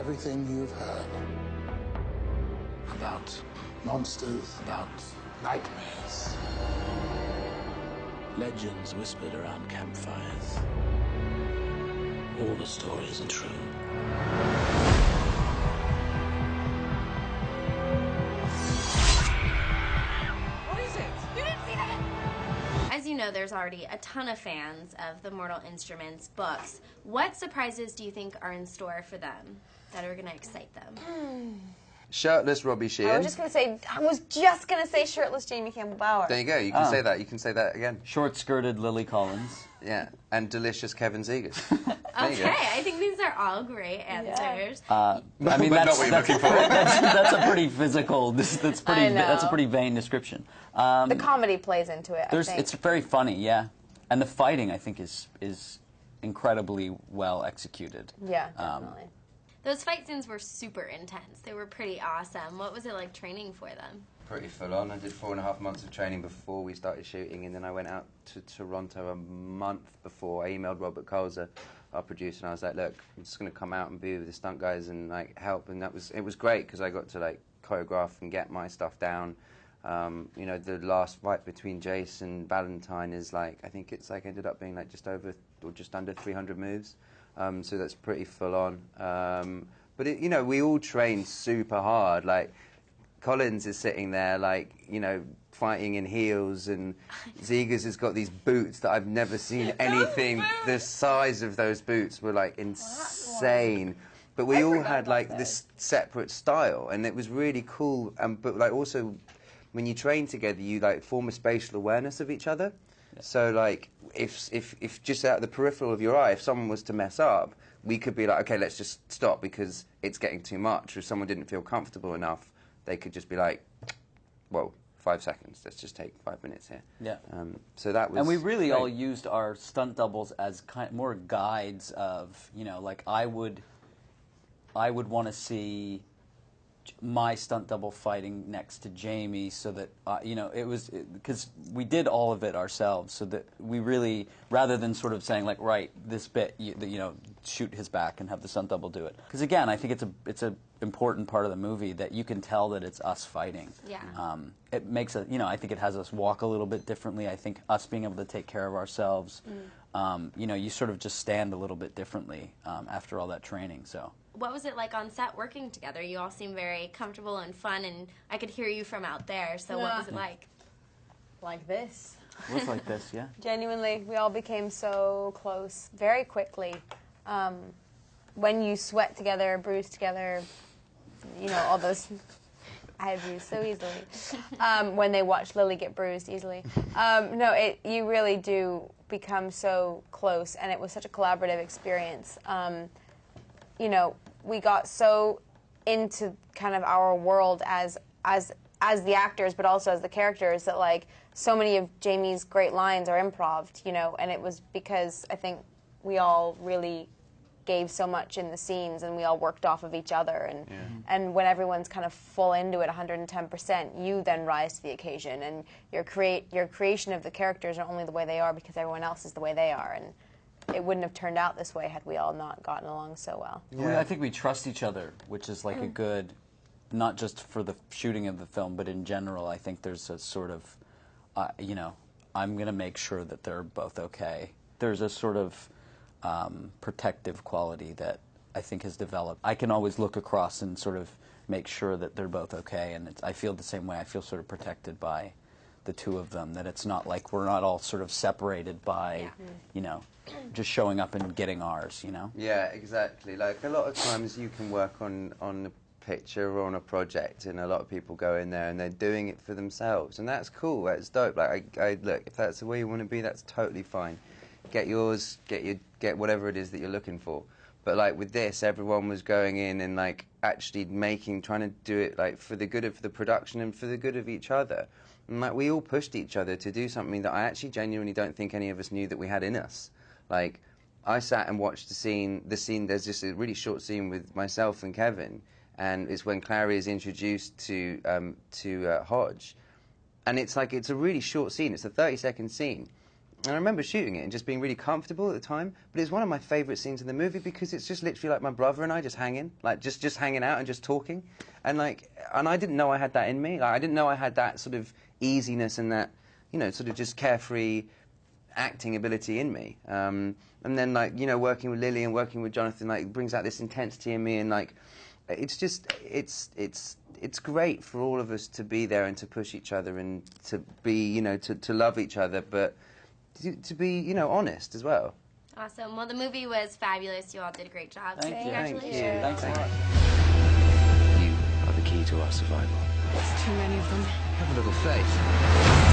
everything you've heard about monsters, about nightmares, legends whispered around campfires. All the stories are true. As you know, there's already a ton of fans of the Mortal Instruments books. What surprises do you think are in store for them that are going to excite them? Shirtless Robbie Sheehan. I was just gonna say shirtless Jamie Campbell Bower. There you go. You can say that. You can say that again. Short-skirted Lily Collins. Yeah, and delicious Kevin Zegers. Okay, I think these are all great answers. I mean, but that's not what you're looking for. that's a pretty physical. That's a pretty vain description. The comedy plays into it. I think. It's very funny, yeah, and the fighting I think is incredibly well executed. Yeah, definitely. Those fight scenes were super intense. They were pretty awesome. What was it like training for them? Pretty full on. I did 4.5 months of training before we started shooting, and then I went out to Toronto a month before. I emailed Robert Colzer, our producer, and I was like, "Look, I'm just going to come out and be with the stunt guys and like help." And it was great because I got to like choreograph and get my stuff down. You know, the last fight between Jace and Valentine is like, I think it's like ended up being like just over or just under 300 moves. So that's pretty full on. But you know, we all train super hard. Like Collins is sitting there, like, you know, fighting in heels, and Zegers has got these boots that I've never seen anything. The size of those boots were like insane. But we all had like this separate style, and it was really cool. But like also, when you train together, you like form a spatial awareness of each other. So like, if just out of the peripheral of your eye, if someone was to mess up, we could be like, okay, let's just stop because it's getting too much. Or if someone didn't feel comfortable enough, they could just be like, whoa, 5 seconds, let's just take 5 minutes here. Yeah. So that was. And we really great. all used our stunt doubles as more guides of, you know, like I would want to see my stunt double fighting next to Jamie, so that you know, it was because we did all of it ourselves, so that we really, rather than sort of saying like, right, this bit, you know, shoot his back and have the stunt double do it. Because again, I think it's a important part of the movie that you can tell that it's us fighting. Yeah. It makes it, you know, I think it has us walk a little bit differently. I think us being able to take care of ourselves. You know, you sort of just stand a little bit differently after all that training. So. What was it like on set working together? You all seem very comfortable and fun, and I could hear you from out there. So what was it like? Like this. It was like this, yeah. Genuinely, we all became so close very quickly. When you sweat together, bruise together, you know, all those. I had bruised so easily. When they watch Lily get bruised easily. No, you really do become so close, and it was such a collaborative experience. You know, we got so into kind of our world as the actors, but also as the characters, that like so many of Jamie's great lines are improv, you know, and it was because I think we all really gave so much in the scenes, and we all worked off of each other, and when everyone's kind of full into it 110%, you then rise to the occasion, and your creation of the characters are only the way they are because everyone else is the way they are, and it wouldn't have turned out this way had we all not gotten along so well. Yeah. I think we trust each other, which is like a good, not just for the shooting of the film, but in general. I think there's a sort of, you know, I'm going to make sure that they're both okay. There's a sort of protective quality that I think has developed. I can always look across and sort of make sure that they're both okay, and I feel the same way. I feel sort of protected by the two of them, that it's not like we're not all sort of separated by, you know, just showing up and getting ours, you know? Yeah, exactly. Like, a lot of times you can work on a picture or on a project, and a lot of people go in there and they're doing it for themselves, and that's cool, that's dope. Like, I look, if that's the way you want to be, that's totally fine. Get yours, get whatever it is that you're looking for. But like with this, everyone was going in and like actually trying to do it like for the good of the production and for the good of each other. And like we all pushed each other to do something that I actually genuinely don't think any of us knew that we had in us. Like, I sat and watched the scene, there's just a really short scene with myself and Kevin, and it's when Clary is introduced to Hodge. And it's like, it's a really short scene, it's a 30-second scene. And I remember shooting it and just being really comfortable at the time, but it's one of my favourite scenes in the movie because it's just literally like my brother and I just hanging, like just hanging out and just talking. And I didn't know I had that in me. Like, I didn't know I had that sort of easiness and that, you know, sort of just carefree acting ability in me. And then, like, you know, working with Lily and working with Jonathan, like, brings out this intensity in me, and like, it's just, it's great for all of us to be there and to push each other and to be, you know, to love each other, but to be, you know, honest as well. Awesome. Well, the movie was fabulous. You all did a great job. Thank you. Congratulations. Thank you. Thanks a lot. You are the key to our survival. Too many of them. Have a little faith.